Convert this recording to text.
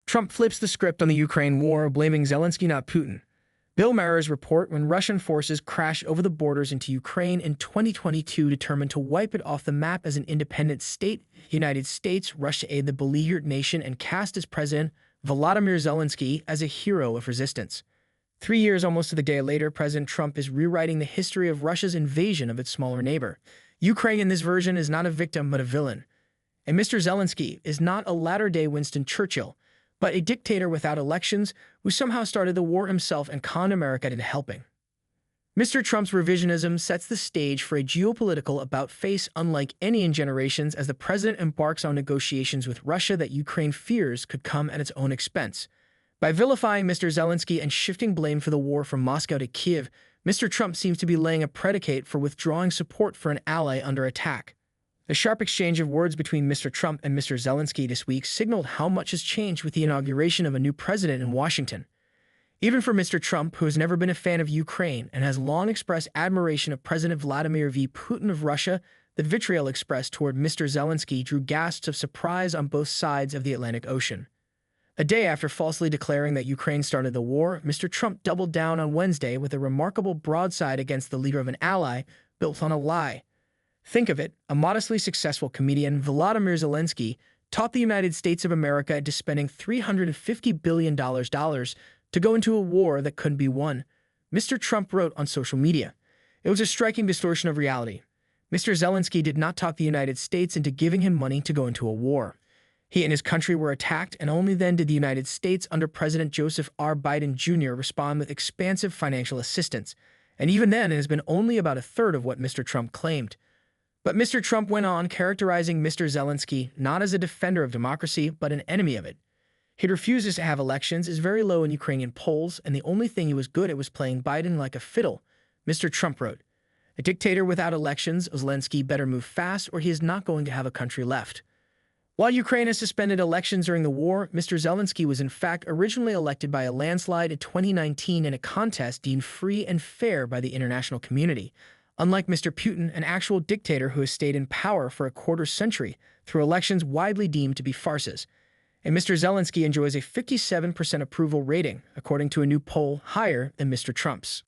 Trump flips the script on the Ukraine war, blaming Zelensky, not Putin. Bill Mahers Report When Russian forces crashed over the borders into Ukraine in 2022, determined to wipe it off the map as an independent state. United States, Russia aid the beleaguered nation and cast its president, Volodymyr Zelensky, as a hero of resistance. 3 years almost to the day later, President Trump is rewriting the history of Russia's invasion of its smaller neighbor. Ukraine in this version is not a victim but a villain. And Mr. Zelensky is not a latter-day Winston Churchill, but a dictator without elections who somehow started the war himself and conned America into helping. Mr. Trump's revisionism sets the stage for a geopolitical about-face unlike any in generations as the president embarks on negotiations with Russia that Ukraine fears could come at its own expense. By vilifying Mr. Zelensky and shifting blame for the war from Moscow to Kiev, Mr. Trump seems to be laying a predicate for withdrawing support for an ally under attack. The sharp exchange of words between Mr. Trump and Mr. Zelensky this week signaled how much has changed with the inauguration of a new president in Washington. Even for Mr. Trump, who has never been a fan of Ukraine and has long expressed admiration of President Vladimir Putin of Russia, the vitriol expressed toward Mr. Zelensky drew gasps of surprise on both sides of the Atlantic Ocean. A day after falsely declaring that Ukraine started the war, Mr. Trump doubled down on Wednesday with a remarkable broadside against the leader of an ally built on a lie. Think of it, a modestly successful comedian, Volodymyr Zelensky, taught the United States of America into spending $350 billion to go into a war that couldn't be won. Mr. Trump wrote on social media. It was a striking distortion of reality. Mr. Zelensky did not talk the United States into giving him money to go into a war. He and his country were attacked, and only then did the United States, under President Joseph R. Biden Jr., respond with expansive financial assistance. And even then, it has been only about a third of what Mr. Trump claimed. But Mr. Trump went on, characterizing Mr. Zelensky not as a defender of democracy, but an enemy of it. He refuses to have elections, is very low in Ukrainian polls, and the only thing he was good at was playing Biden like a fiddle. Mr. Trump wrote, "A dictator without elections, Zelensky better move fast or he is not going to have a country left." While Ukraine has suspended elections during the war, Mr. Zelensky was in fact originally elected by a landslide in 2019 in a contest deemed free and fair by the international community. Unlike Mr. Putin, an actual dictator who has stayed in power for a quarter century through elections widely deemed to be farces. And Mr. Zelensky enjoys a 57% approval rating, according to a new poll higher than Mr. Trump's.